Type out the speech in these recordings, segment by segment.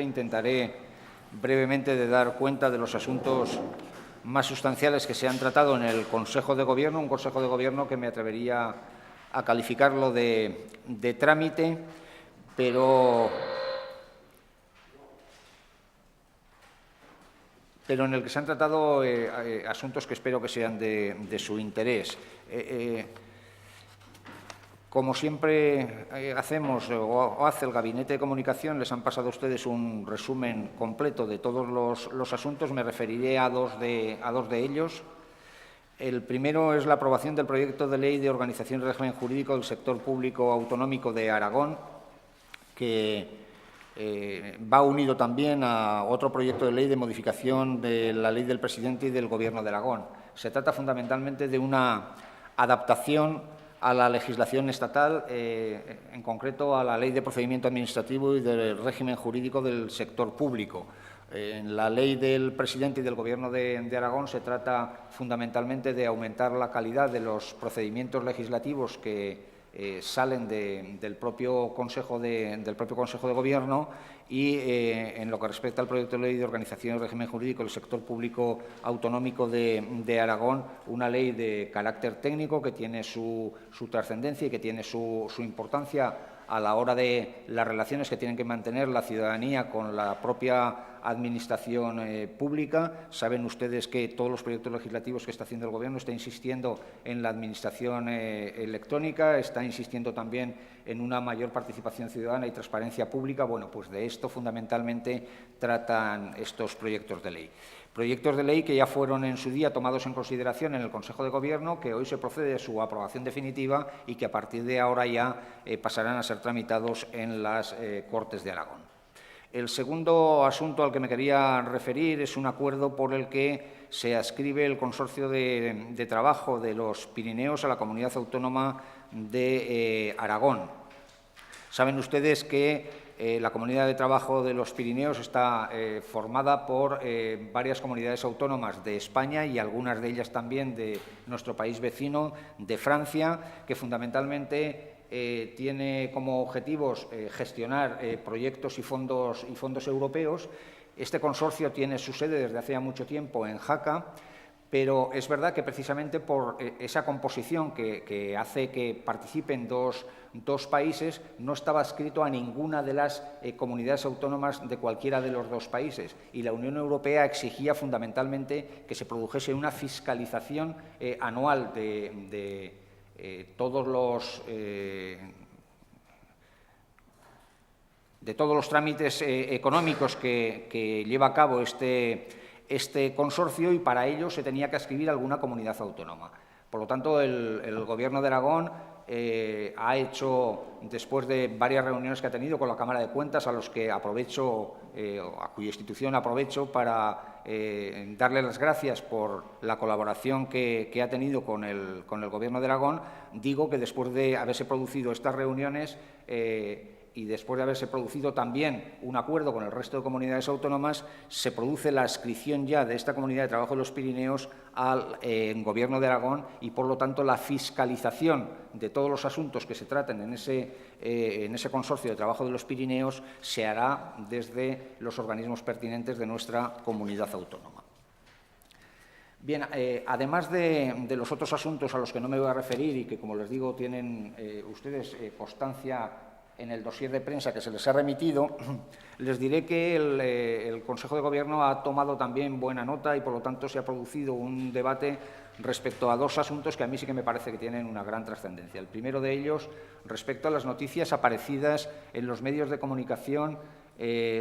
Intentaré brevemente de dar cuenta de los asuntos más sustanciales que se han tratado en el Consejo de Gobierno, un Consejo de Gobierno que me atrevería a calificarlo de trámite, pero en el que se han tratado asuntos que espero que sean de su interés. Como siempre hacemos o hace el Gabinete de Comunicación, les han pasado a ustedes un resumen completo de todos los asuntos. Me referiré a dos de ellos. El primero es la aprobación del proyecto de ley de organización y régimen jurídico del sector público autonómico de Aragón, que va unido también a otro proyecto de ley de modificación de la ley del presidente y del Gobierno de Aragón. Se trata fundamentalmente de una adaptación a la legislación estatal, en concreto a la Ley de Procedimiento Administrativo y del régimen jurídico del sector público. En la ley del presidente y del Gobierno de Aragón se trata fundamentalmente de aumentar la calidad de los procedimientos legislativos que salen del propio Consejo de Gobierno y en lo que respecta al proyecto de ley de organización y régimen jurídico del sector público autonómico de Aragón, una ley de carácter técnico que tiene su trascendencia y que tiene su importancia a la hora de las relaciones que tienen que mantener la ciudadanía con la propia administración pública. Saben ustedes que todos los proyectos legislativos que está haciendo el Gobierno está insistiendo en la administración electrónica, está insistiendo también en una mayor participación ciudadana y transparencia pública. Bueno, pues de esto fundamentalmente tratan estos proyectos de ley. Proyectos de ley que ya fueron en su día tomados en consideración en el Consejo de Gobierno, que hoy se procede a su aprobación definitiva y que a partir de ahora ya pasarán a ser tramitados en las Cortes de Aragón. El segundo asunto al que me quería referir es un acuerdo por el que se adscribe el Consorcio de Trabajo de los Pirineos a la Comunidad Autónoma de Aragón. Saben ustedes que la Comunidad de Trabajo de los Pirineos está formada por varias comunidades autónomas de España y algunas de ellas también de nuestro país vecino, de Francia, que fundamentalmente tiene como objetivos gestionar proyectos y fondos europeos. Este consorcio tiene su sede desde hace ya mucho tiempo en Jaca, pero es verdad que precisamente por esa composición que hace que participen dos países, no estaba adscrito a ninguna de las comunidades autónomas de cualquiera de los dos países. Y la Unión Europea exigía fundamentalmente que se produjese una fiscalización anual de todos los trámites económicos que lleva a cabo este consorcio, y para ello se tenía que adscribir a alguna comunidad autónoma. Por lo tanto, el Gobierno de Aragón ha hecho, después de varias reuniones que ha tenido con la Cámara de Cuentas, a cuya institución aprovecho para darle las gracias por la colaboración que ha tenido con el Gobierno de Aragón, digo que después de haberse producido estas reuniones y después de haberse producido también un acuerdo con el resto de comunidades autónomas, se produce la adscripción ya de esta Comunidad de Trabajo de los Pirineos al Gobierno de Aragón y, por lo tanto, la fiscalización de todos los asuntos que se traten en ese Consorcio de Trabajo de los Pirineos se hará desde los organismos pertinentes de nuestra comunidad autónoma. Bien, además de los otros asuntos a los que no me voy a referir y que, como les digo, tienen ustedes constancia en el dossier de prensa que se les ha remitido, les diré que el Consejo de Gobierno ha tomado también buena nota y, por lo tanto, se ha producido un debate respecto a dos asuntos que a mí sí que me parece que tienen una gran trascendencia. El primero de ellos, respecto a las noticias aparecidas en los medios de comunicación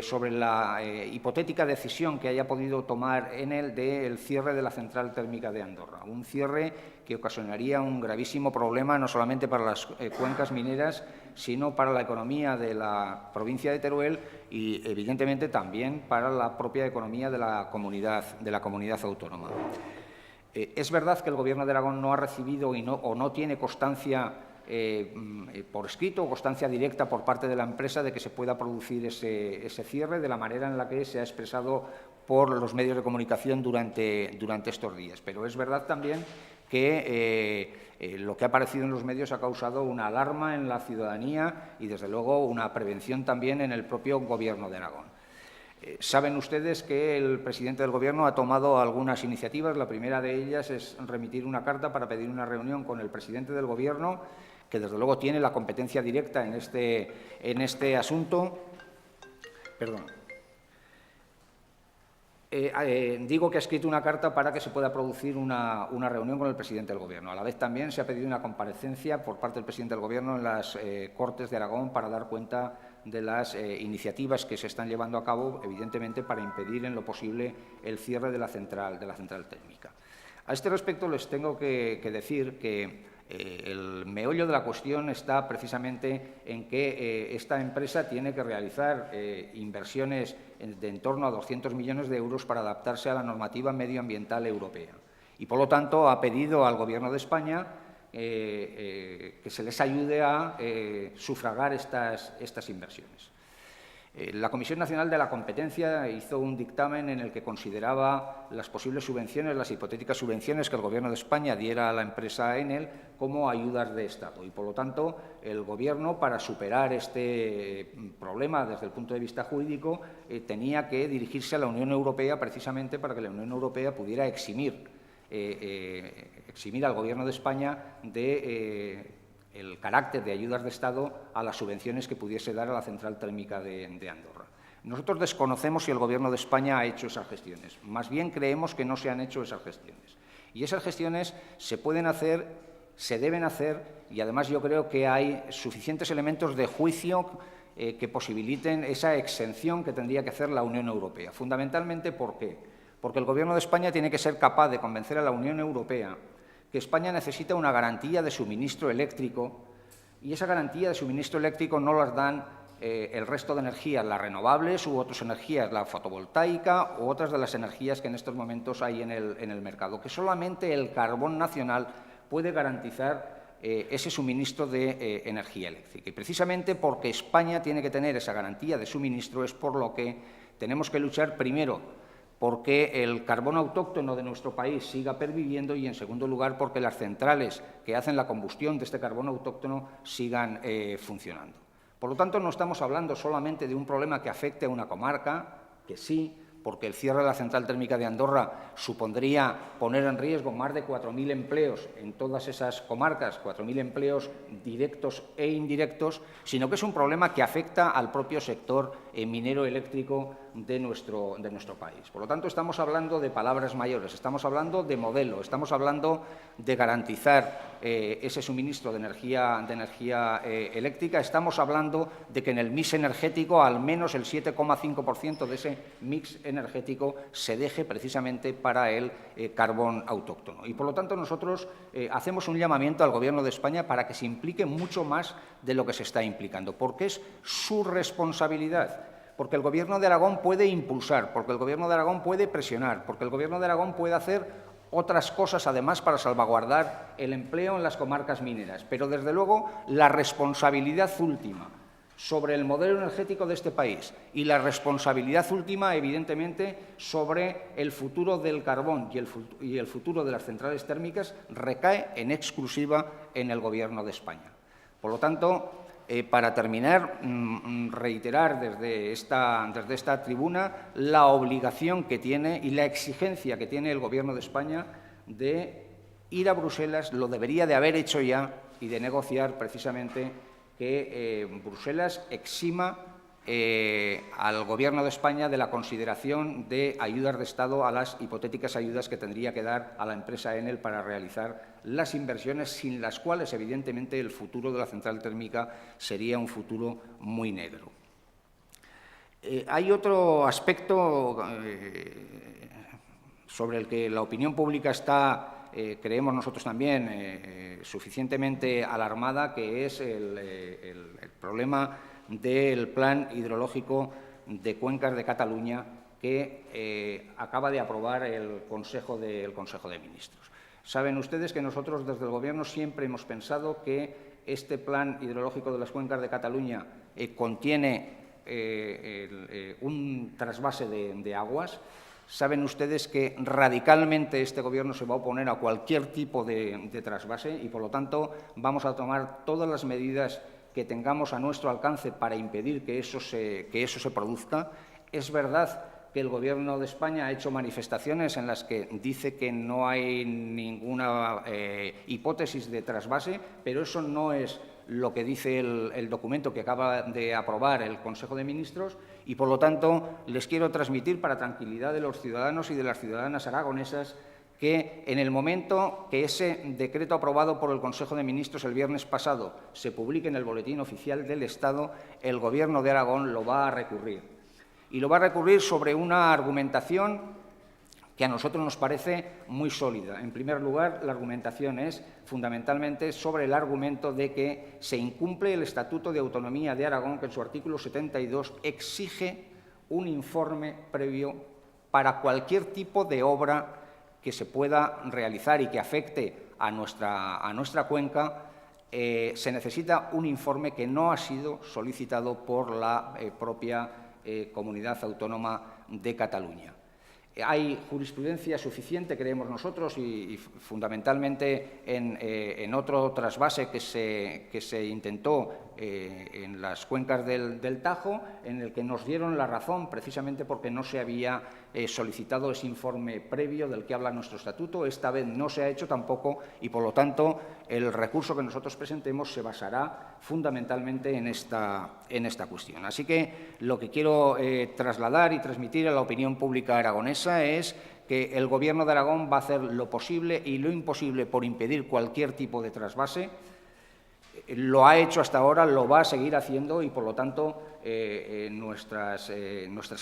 sobre la hipotética decisión que haya podido tomar Enel del cierre de la central térmica de Andorra. Un cierre que ocasionaría un gravísimo problema no solamente para las cuencas mineras, sino para la economía de la provincia de Teruel y, evidentemente, también para la propia economía de la comunidad autónoma. Es verdad que el Gobierno de Aragón no ha recibido o no tiene constancia por escrito o constancia directa por parte de la empresa de que se pueda producir ese cierre de la manera en la que se ha expresado por los medios de comunicación durante estos días. Pero es verdad también que lo que ha aparecido en los medios ha causado una alarma en la ciudadanía y, desde luego, una prevención también en el propio Gobierno de Aragón. Saben ustedes que el presidente del Gobierno ha tomado algunas iniciativas. La primera de ellas es remitir una carta para pedir una reunión con el presidente del Gobierno, que desde luego tiene la competencia directa en este asunto. Perdón. Digo que ha escrito una carta para que se pueda producir una reunión con el presidente del Gobierno. A la vez también se ha pedido una comparecencia por parte del presidente del Gobierno en las Cortes de Aragón para dar cuenta de las iniciativas que se están llevando a cabo, evidentemente, para impedir en lo posible el cierre de la central térmica. A este respecto les tengo que decir que el meollo de la cuestión está precisamente en que esta empresa tiene que realizar inversiones de en torno a 200 millones de euros para adaptarse a la normativa medioambiental europea. Y, por lo tanto, ha pedido al Gobierno de España que se les ayude a sufragar estas inversiones. La Comisión Nacional de la Competencia hizo un dictamen en el que consideraba las posibles subvenciones, las hipotéticas subvenciones que el Gobierno de España diera a la empresa Enel como ayudas de Estado. Y, por lo tanto, el Gobierno, para superar este problema desde el punto de vista jurídico, tenía que dirigirse a la Unión Europea precisamente para que la Unión Europea pudiera eximir al Gobierno de España de el carácter de ayudas de Estado a las subvenciones que pudiese dar a la central térmica de Andorra. Nosotros desconocemos si el Gobierno de España ha hecho esas gestiones. Más bien creemos que no se han hecho esas gestiones. Y esas gestiones se pueden hacer, se deben hacer, y además yo creo que hay suficientes elementos de juicio que posibiliten esa exención que tendría que hacer la Unión Europea. Fundamentalmente, ¿por qué? Porque el Gobierno de España tiene que ser capaz de convencer a la Unión Europea que España necesita una garantía de suministro eléctrico, y esa garantía de suministro eléctrico no las dan el resto de energías, las renovables u otras energías, la fotovoltaica u otras de las energías que en estos momentos hay en el mercado, que solamente el carbón nacional puede garantizar ese suministro de energía eléctrica. Y precisamente porque España tiene que tener esa garantía de suministro es por lo que tenemos que luchar primero porque el carbón autóctono de nuestro país siga perviviendo y, en segundo lugar, porque las centrales que hacen la combustión de este carbón autóctono sigan funcionando. Por lo tanto, no estamos hablando solamente de un problema que afecte a una comarca, que sí, porque el cierre de la central térmica de Andorra supondría poner en riesgo más de 4.000 empleos en todas esas comarcas, 4.000 empleos directos e indirectos, sino que es un problema que afecta al propio sector minero eléctrico de nuestro país. Por lo tanto, estamos hablando de palabras mayores, estamos hablando de modelo, estamos hablando de garantizar ese suministro de energía eléctrica, estamos hablando de que en el mix energético al menos el 7,5% de ese mix energético se deje precisamente para el carbón autóctono. Y, por lo tanto, nosotros hacemos un llamamiento al Gobierno de España para que se implique mucho más de lo que se está implicando, porque es su responsabilidad. Porque el Gobierno de Aragón puede impulsar, porque el Gobierno de Aragón puede presionar, porque el Gobierno de Aragón puede hacer otras cosas, además, para salvaguardar el empleo en las comarcas mineras. Pero, desde luego, la responsabilidad última sobre el modelo energético de este país y la responsabilidad última, evidentemente, sobre el futuro del carbón y el futuro de las centrales térmicas recae en exclusiva en el Gobierno de España. Por lo tanto, para terminar, reiterar desde esta tribuna la obligación que tiene y la exigencia que tiene el Gobierno de España de ir a Bruselas, lo debería de haber hecho ya, y de negociar precisamente que Bruselas exima al Gobierno de España de la consideración de ayudas de Estado a las hipotéticas ayudas que tendría que dar a la empresa Enel para realizar las inversiones, sin las cuales, evidentemente, el futuro de la central térmica sería un futuro muy negro. Hay otro aspecto sobre el que la opinión pública está, creemos nosotros también, suficientemente alarmada, que es el problema del Plan Hidrológico de Cuencas de Cataluña que acaba de aprobar el Consejo de Ministros. Saben ustedes que nosotros desde el Gobierno siempre hemos pensado que este Plan Hidrológico de las Cuencas de Cataluña contiene un trasvase de aguas. Saben ustedes que radicalmente este Gobierno se va a oponer a cualquier tipo de trasvase y, por lo tanto, vamos a tomar todas las medidas que tengamos a nuestro alcance para impedir que eso se produzca. Es verdad que el Gobierno de España ha hecho manifestaciones en las que dice que no hay ninguna hipótesis de trasvase, pero eso no es lo que dice el documento que acaba de aprobar el Consejo de Ministros y, por lo tanto, les quiero transmitir, para tranquilidad de los ciudadanos y de las ciudadanas aragonesas, que en el momento que ese decreto aprobado por el Consejo de Ministros el viernes pasado se publique en el Boletín Oficial del Estado, el Gobierno de Aragón lo va a recurrir. Y lo va a recurrir sobre una argumentación que a nosotros nos parece muy sólida. En primer lugar, la argumentación es fundamentalmente sobre el argumento de que se incumple el Estatuto de Autonomía de Aragón, que en su artículo 72 exige un informe previo para cualquier tipo de obra que se pueda realizar y que afecte a nuestra cuenca. Se necesita un informe que no ha sido solicitado por la propia Comunidad Autónoma de Cataluña. Hay jurisprudencia suficiente, creemos nosotros, y fundamentalmente en otro trasvase que se intentó en las cuencas del Tajo, en el que nos dieron la razón precisamente porque no se había solicitado ese informe previo del que habla nuestro estatuto. Esta vez no se ha hecho tampoco y, por lo tanto, el recurso que nosotros presentemos se basará fundamentalmente en esta cuestión. Así que lo que quiero trasladar y transmitir a la opinión pública aragonesa es que el Gobierno de Aragón va a hacer lo posible y lo imposible por impedir cualquier tipo de trasvase. Lo ha hecho hasta ahora, lo va a seguir haciendo y, por lo tanto, nuestras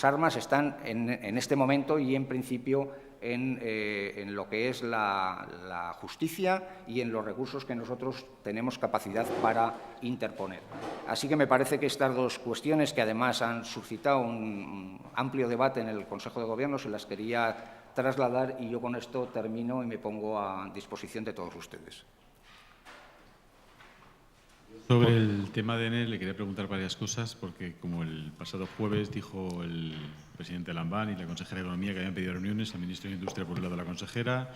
armas están en este momento y, en principio, en lo que es la justicia y en los recursos que nosotros tenemos capacidad para interponer. Así que me parece que estas dos cuestiones, que además han suscitado un amplio debate en el Consejo de Gobierno, se las quería trasladar y yo con esto termino y me pongo a disposición de todos ustedes. Sobre el tema de Enel le quería preguntar varias cosas, porque como el pasado jueves dijo el presidente Lambán y la consejera de Economía que habían pedido reuniones al ministro de Industria por un lado la consejera,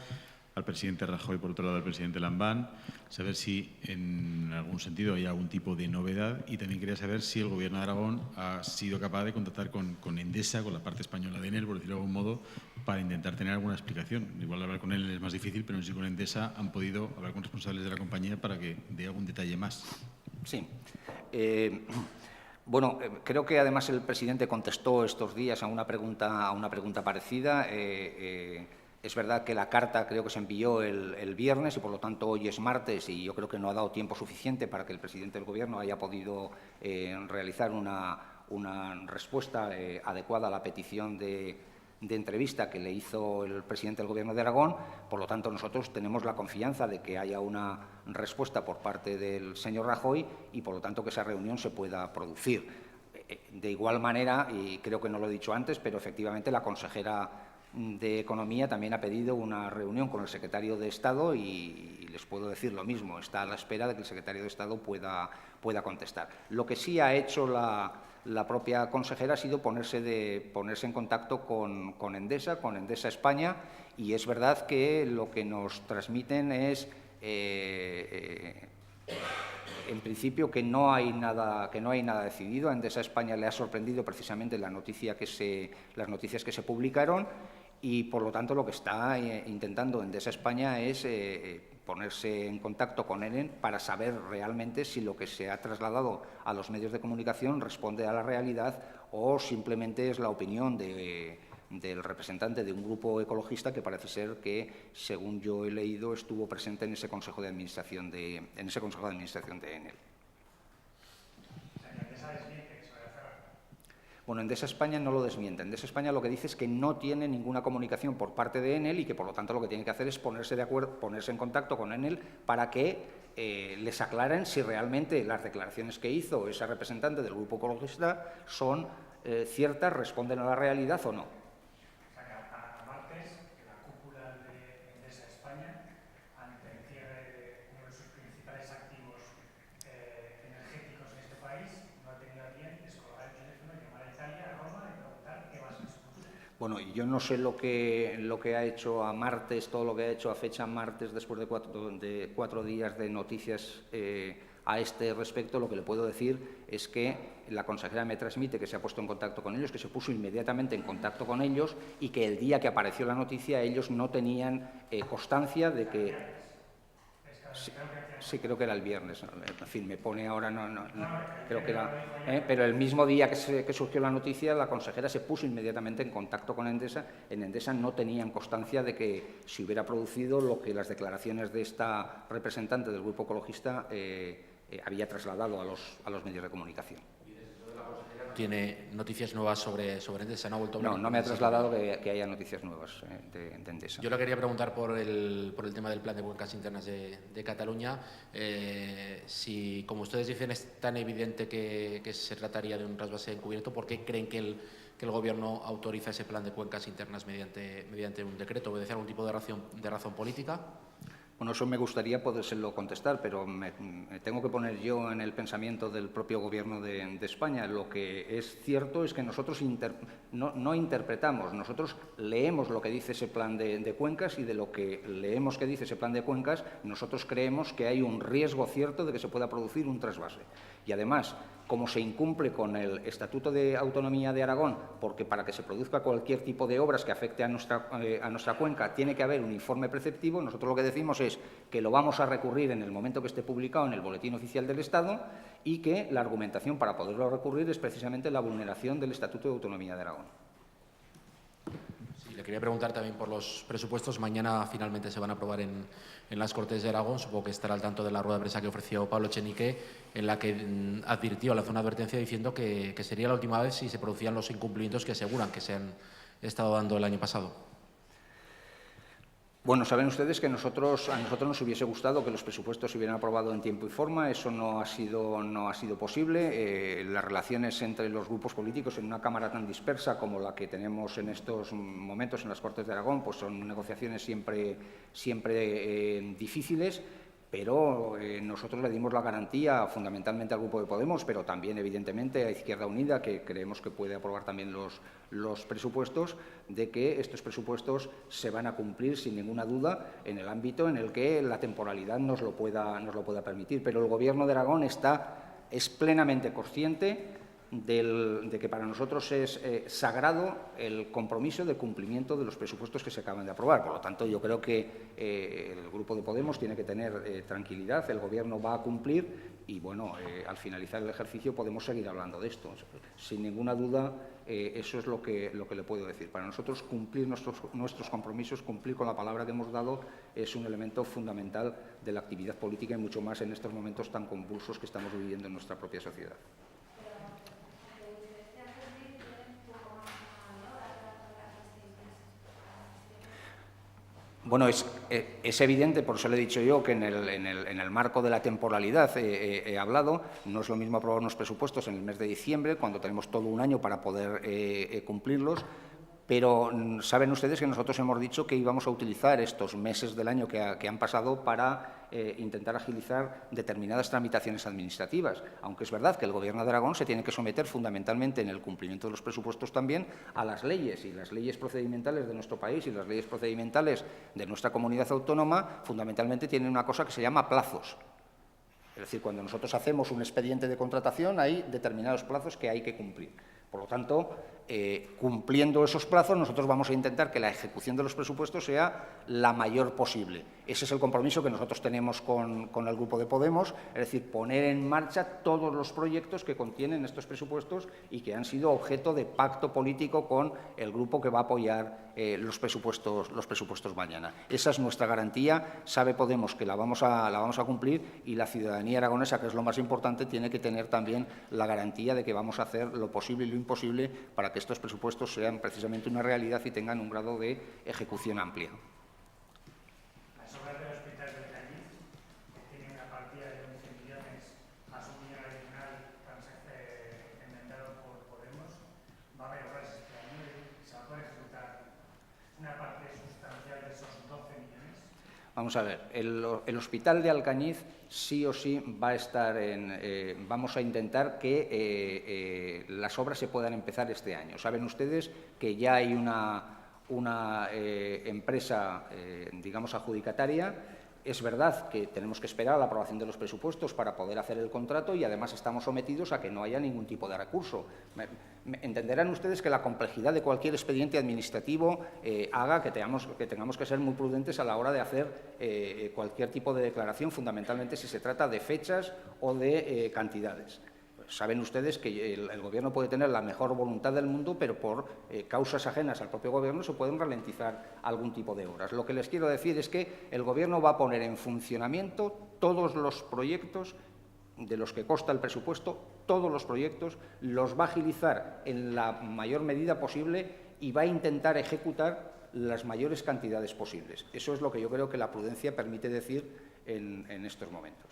al presidente Rajoy por otro lado al presidente Lambán, saber si en algún sentido hay algún tipo de novedad, y también quería saber si el Gobierno de Aragón ha sido capaz de contactar con Endesa, con la parte española de Enel, por decirlo de algún modo, para intentar tener alguna explicación. Igual hablar con él es más difícil, pero no sé si con Endesa han podido hablar con responsables de la compañía para que dé algún detalle más. Sí. Bueno, creo que además el presidente contestó estos días a una pregunta parecida. Es verdad que la carta creo que se envió el viernes y, por lo tanto, hoy es martes y yo creo que no ha dado tiempo suficiente para que el presidente del Gobierno haya podido realizar una respuesta adecuada a la petición de entrevista que le hizo el presidente del Gobierno de Aragón. Por lo tanto, nosotros tenemos la confianza de que haya una respuesta por parte del señor Rajoy y, por lo tanto, que esa reunión se pueda producir. De igual manera, y creo que no lo he dicho antes, pero efectivamente la consejera de Economía también ha pedido una reunión con el secretario de Estado y les puedo decir lo mismo. Está a la espera de que el secretario de Estado pueda contestar. Lo que sí ha hecho la propia consejera ha sido ponerse en contacto con Endesa España, y es verdad que lo que nos transmiten es, en principio, que no hay nada decidido. A Endesa España le ha sorprendido precisamente las noticias que se publicaron y, por lo tanto, lo que está intentando Endesa España es ponerse en contacto con Enel para saber realmente si lo que se ha trasladado a los medios de comunicación responde a la realidad o simplemente es la opinión del representante de un grupo ecologista que parece ser que, según yo he leído, estuvo presente en ese Consejo de Administración de Enel. Bueno, Endesa España no lo desmiente. Endesa España lo que dice es que no tiene ninguna comunicación por parte de Enel y que, por lo tanto, lo que tiene que hacer es ponerse en contacto con Enel para que les aclaren si realmente las declaraciones que hizo esa representante del grupo ecologista son ciertas, responden a la realidad o no. Bueno, yo no sé lo que ha hecho a martes, todo lo que ha hecho a fecha martes, después de cuatro días de noticias A este respecto, lo que le puedo decir es que la consejera me transmite que se ha puesto en contacto con ellos, que se puso inmediatamente en contacto con ellos y que el día que apareció la noticia ellos no tenían constancia de que... Sí, creo que era el viernes. En fin, me pone ahora, creo que era... pero el mismo día que surgió la noticia, la consejera se puso inmediatamente en contacto con Endesa. En Endesa no tenían constancia de que se hubiera producido lo que las declaraciones de esta representante del grupo ecologista había trasladado a los medios de comunicación. ¿Tiene noticias nuevas sobre Endesa? ¿No ha vuelto a hablar? No me ha trasladado que haya noticias nuevas de Endesa. Yo le quería preguntar por el tema del plan de cuencas internas de Cataluña. Si, como ustedes dicen, es tan evidente que se trataría de un trasvase encubierto, ¿por qué creen que el Gobierno autoriza ese plan de cuencas internas mediante un decreto? ¿Obedece algún tipo de razón política? Bueno, eso me gustaría podérselo contestar, pero me tengo que poner yo en el pensamiento del propio Gobierno de España. Lo que es cierto es que nosotros no interpretamos, nosotros leemos lo que dice ese plan de cuencas y de lo que leemos que dice ese plan de cuencas, nosotros creemos que hay un riesgo cierto de que se pueda producir un trasvase. Y además, como se incumple con el Estatuto de Autonomía de Aragón, porque para que se produzca cualquier tipo de obras que afecte a nuestra cuenca tiene que haber un informe preceptivo, nosotros lo que decimos es que lo vamos a recurrir en el momento que esté publicado en el Boletín Oficial del Estado y que la argumentación para poderlo recurrir es precisamente la vulneración del Estatuto de Autonomía de Aragón. Le quería preguntar también por los presupuestos. Mañana finalmente se van a aprobar en las Cortes de Aragón. Supongo que estará al tanto de la rueda de prensa que ofreció Pablo Echenique, en la que lanzó una advertencia diciendo que sería la última vez si se producían los incumplimientos que aseguran que se han estado dando el año pasado. Bueno, saben ustedes que a nosotros nos hubiese gustado que los presupuestos se hubieran aprobado en tiempo y forma. Eso no ha sido posible. Las relaciones entre los grupos políticos en una Cámara tan dispersa como la que tenemos en estos momentos en las Cortes de Aragón, pues son negociaciones siempre difíciles. Pero nosotros le dimos la garantía fundamentalmente al Grupo de Podemos, pero también evidentemente a Izquierda Unida, que creemos que puede aprobar también los presupuestos, de que estos presupuestos se van a cumplir sin ninguna duda en el ámbito en el que la temporalidad nos lo pueda permitir. Pero el Gobierno de Aragón es plenamente consciente de que para nosotros es sagrado el compromiso de cumplimiento de los presupuestos que se acaban de aprobar. Por lo tanto, yo creo que el Grupo de Podemos tiene que tener tranquilidad, el Gobierno va a cumplir y, bueno, al finalizar el ejercicio podemos seguir hablando de esto. Sin ninguna duda, eso es lo que le puedo decir. Para nosotros, cumplir nuestros compromisos, cumplir con la palabra que hemos dado, es un elemento fundamental de la actividad política y mucho más en estos momentos tan convulsos que estamos viviendo en nuestra propia sociedad. Bueno, es evidente, por eso le he dicho yo, que en el marco de la temporalidad he hablado. No es lo mismo aprobar unos presupuestos en el mes de diciembre, cuando tenemos todo un año para poder cumplirlos, pero saben ustedes que nosotros hemos dicho que íbamos a utilizar estos meses del año que han pasado para intentar agilizar determinadas tramitaciones administrativas, aunque es verdad que el Gobierno de Aragón se tiene que someter fundamentalmente en el cumplimiento de los presupuestos también a las leyes, y las leyes procedimentales de nuestro país y las leyes procedimentales de nuestra comunidad autónoma fundamentalmente tienen una cosa que se llama plazos. Es decir, cuando nosotros hacemos un expediente de contratación hay determinados plazos que hay que cumplir. Por lo tanto, cumpliendo esos plazos, nosotros vamos a intentar que la ejecución de los presupuestos sea la mayor posible. Ese es el compromiso que nosotros tenemos con el Grupo de Podemos, es decir, poner en marcha todos los proyectos que contienen estos presupuestos y que han sido objeto de pacto político con el grupo que va a apoyar los presupuestos mañana. Esa es nuestra garantía. Sabe Podemos que la vamos a cumplir, y la ciudadanía aragonesa, que es lo más importante, tiene que tener también la garantía de que vamos a hacer lo posible y lo imposible para que estos presupuestos sean precisamente una realidad y tengan un grado de ejecución amplia. Las obras del Hospital de Alcañiz, que tiene una partida de 11 millones más un millón adicional inventado por Podemos, va a haber obras este año y se va a poder ejecutar una parte sustancial de esos 12 millones. Vamos a ver, el Hospital de Alcañiz sí o sí va a estar vamos a intentar que las obras se puedan empezar este año. Saben ustedes que ya hay una empresa, digamos, adjudicataria Es verdad que tenemos que esperar a la aprobación de los presupuestos para poder hacer el contrato y, además, estamos sometidos a que no haya ningún tipo de recurso. Entenderán ustedes que la complejidad de cualquier expediente administrativo haga que tengamos que ser muy prudentes a la hora de hacer cualquier tipo de declaración, fundamentalmente si se trata de fechas o de cantidades. Saben ustedes que el Gobierno puede tener la mejor voluntad del mundo, pero por causas ajenas al propio Gobierno se pueden ralentizar algún tipo de obras. Lo que les quiero decir es que el Gobierno va a poner en funcionamiento todos los proyectos de los que consta el presupuesto, todos los proyectos, los va a agilizar en la mayor medida posible y va a intentar ejecutar las mayores cantidades posibles. Eso es lo que yo creo que la prudencia permite decir en estos momentos.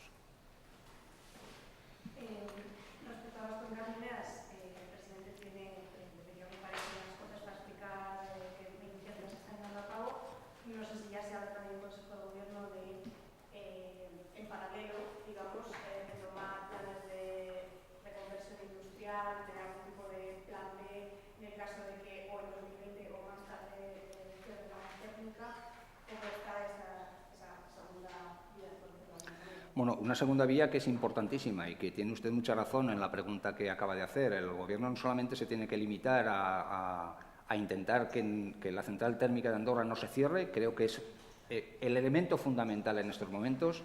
Bueno, una segunda vía que es importantísima y que tiene usted mucha razón en la pregunta que acaba de hacer. El Gobierno no solamente se tiene que limitar a intentar que la central térmica de Andorra no se cierre, creo que es el elemento fundamental en estos momentos,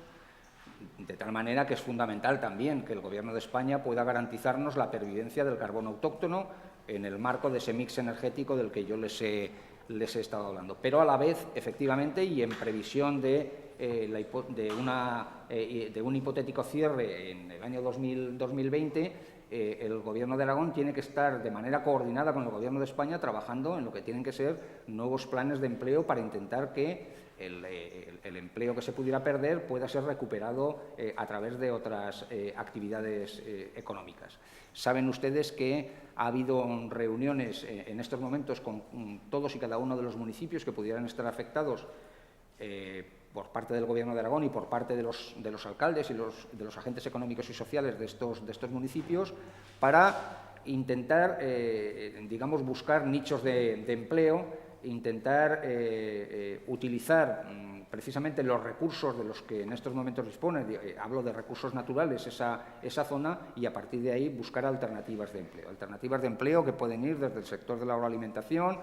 de tal manera que es fundamental también que el Gobierno de España pueda garantizarnos la pervivencia del carbón autóctono en el marco de ese mix energético del que yo les he estado hablando. Pero a la vez, efectivamente, y en previsión de un hipotético cierre en el año 2020, el Gobierno de Aragón tiene que estar de manera coordinada con el Gobierno de España trabajando en lo que tienen que ser nuevos planes de empleo para intentar que el empleo que se pudiera perder pueda ser recuperado a través de otras actividades económicas. Saben ustedes que ha habido reuniones en estos momentos con todos y cada uno de los municipios que pudieran estar afectados por parte del Gobierno de Aragón y por parte de los alcaldes y de los agentes económicos y sociales de estos municipios para intentar, digamos, buscar nichos de empleo, intentar utilizar precisamente los recursos de los que en estos momentos disponen, hablo de recursos naturales, esa zona, y a partir de ahí buscar alternativas de empleo que pueden ir desde el sector de la agroalimentación,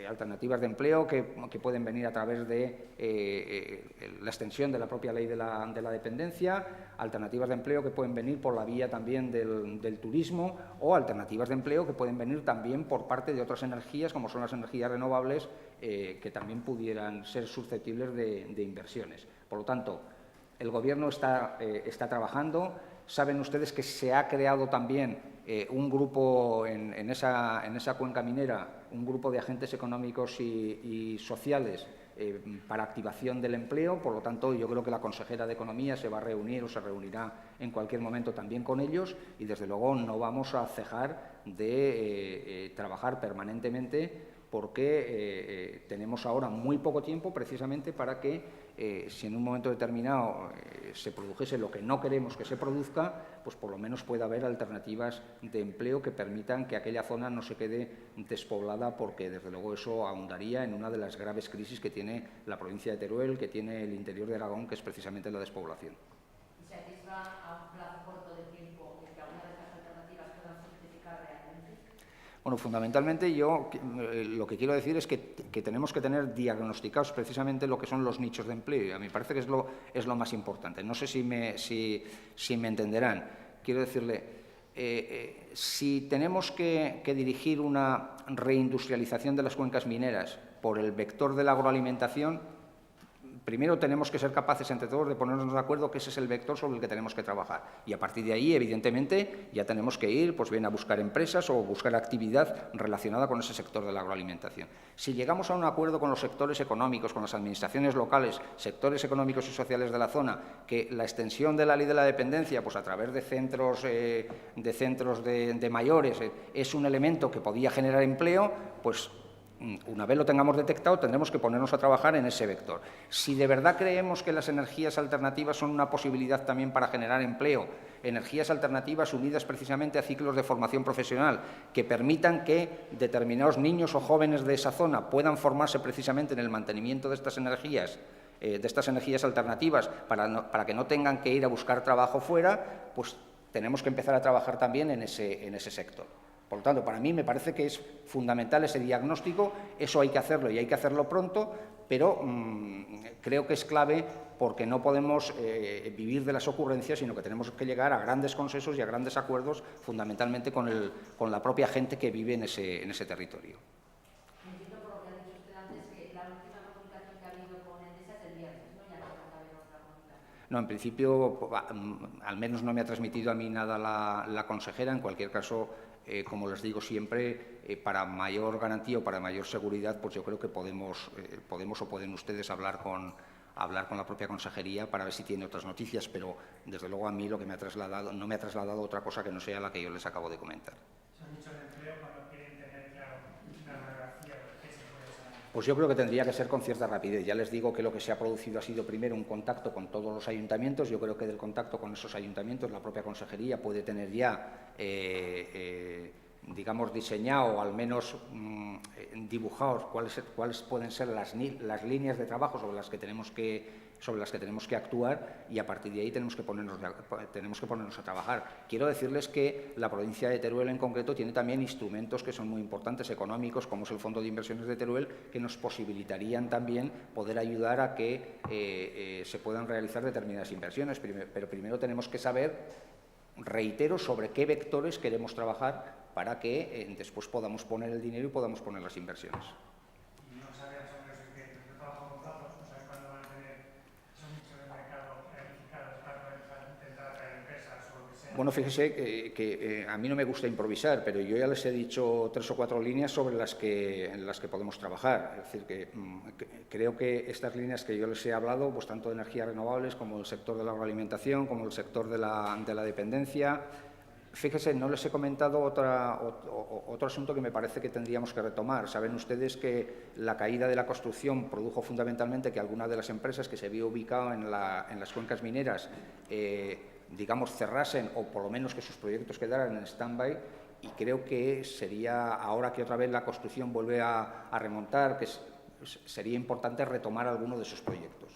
alternativas de empleo que pueden venir a través de la extensión de la propia ley de la dependencia, alternativas de empleo que pueden venir por la vía también del turismo, o alternativas de empleo que pueden venir también por parte de otras energías, como son las energías renovables, que también pudieran ser susceptibles de inversiones. Por lo tanto, el Gobierno está trabajando. Saben ustedes que se ha creado también un grupo en esa cuenca minera, un grupo de agentes económicos y sociales para activación del empleo. Por lo tanto, yo creo que la consejera de Economía se va a reunir o se reunirá en cualquier momento también con ellos y, desde luego, no vamos a cejar de trabajar permanentemente, porque tenemos ahora muy poco tiempo precisamente para que, si en un momento determinado se produjese lo que no queremos que se produzca, pues por lo menos pueda haber alternativas de empleo que permitan que aquella zona no se quede despoblada, porque desde luego eso ahondaría en una de las graves crisis que tiene la provincia de Teruel, que tiene el interior de Aragón, que es precisamente la despoblación. ¿Se atisba a un plazo corto de tiempo que alguna de estas alternativas puedan fructificar realmente? Bueno, fundamentalmente yo lo que quiero decir es que tenemos que tener diagnosticados precisamente lo que son los nichos de empleo, y a mí me parece que es lo más importante. No sé si me entenderán. Quiero decirle, si tenemos que dirigir una reindustrialización de las cuencas mineras por el vector de la agroalimentación, primero tenemos que ser capaces entre todos de ponernos de acuerdo que ese es el vector sobre el que tenemos que trabajar. Y a partir de ahí, evidentemente, ya tenemos que ir pues bien a buscar empresas o buscar actividad relacionada con ese sector de la agroalimentación. Si llegamos a un acuerdo con los sectores económicos, con las administraciones locales, sectores económicos y sociales de la zona, que la extensión de la ley de la dependencia, pues a través de centros de mayores, es un elemento que podía generar empleo, pues una vez lo tengamos detectado, tendremos que ponernos a trabajar en ese vector. Si de verdad creemos que las energías alternativas son una posibilidad también para generar empleo, energías alternativas unidas precisamente a ciclos de formación profesional que permitan que determinados niños o jóvenes de esa zona puedan formarse precisamente en el mantenimiento de estas energías de estas energías alternativas para que no tengan que ir a buscar trabajo fuera, pues tenemos que empezar a trabajar también en ese sector. Por lo tanto, para mí me parece que es fundamental ese diagnóstico, eso hay que hacerlo y hay que hacerlo pronto, pero creo que es clave porque no podemos vivir de las ocurrencias, sino que tenemos que llegar a grandes consensos y a grandes acuerdos, fundamentalmente con la propia gente que vive en ese territorio. Entiendo por lo que ha dicho usted antes que la última comunicación que ha habido con Endesa es el viernes, ¿no? Ya no va a haber otra comunicación. No, en principio, al menos no me ha transmitido a mí nada la consejera. En cualquier caso, como les digo siempre, para mayor garantía o para mayor seguridad, pues yo creo que podemos o pueden ustedes hablar con la propia consejería para ver si tiene otras noticias, pero desde luego a mí lo que no me ha trasladado otra cosa que no sea la que yo les acabo de comentar. Se han dicho de empleo cuando quieren tener claro la radiografía de qué se puede saber. Pues yo creo que tendría que ser con cierta rapidez. Ya les digo que lo que se ha producido ha sido primero un contacto con todos los ayuntamientos. Yo creo que del contacto con esos ayuntamientos la propia consejería puede tener ya, digamos, diseñado o al menos dibujados cuáles pueden ser las líneas de trabajo sobre las que tenemos que actuar, y a partir de ahí tenemos que ponernos a trabajar. Quiero decirles que la provincia de Teruel en concreto tiene también instrumentos que son muy importantes económicos, como es el Fondo de Inversiones de Teruel, que nos posibilitarían también poder ayudar a que se puedan realizar determinadas inversiones. Pero primero tenemos que saber, reitero, sobre qué vectores queremos trabajar para que después podamos poner el dinero y podamos poner las inversiones. Y no saben sobre los que yo trabajo con datos, no saben cuándo van a tener esos nichos de mercado clarificados para poder intentar atraer empresas o lo que sea. Bueno, fíjese que a mí no me gusta improvisar, pero yo ya les he dicho 3 o 4 líneas sobre en las que podemos trabajar. Es decir, que creo que estas líneas que yo les he hablado, pues tanto de energías renovables como el sector de la agroalimentación, como el sector de la dependencia. Fíjese, no les he comentado otro asunto que me parece que tendríamos que retomar. Saben ustedes que la caída de la construcción produjo fundamentalmente que algunas de las empresas que se habían ubicado en las cuencas mineras, digamos, cerrasen o por lo menos que sus proyectos quedaran en stand-by, y creo que sería, ahora que otra vez la construcción vuelve a remontar, que sería importante retomar alguno de sus proyectos.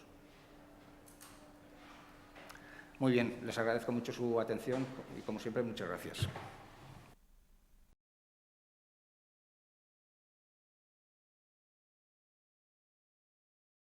Muy bien, les agradezco mucho su atención y, como siempre, muchas gracias.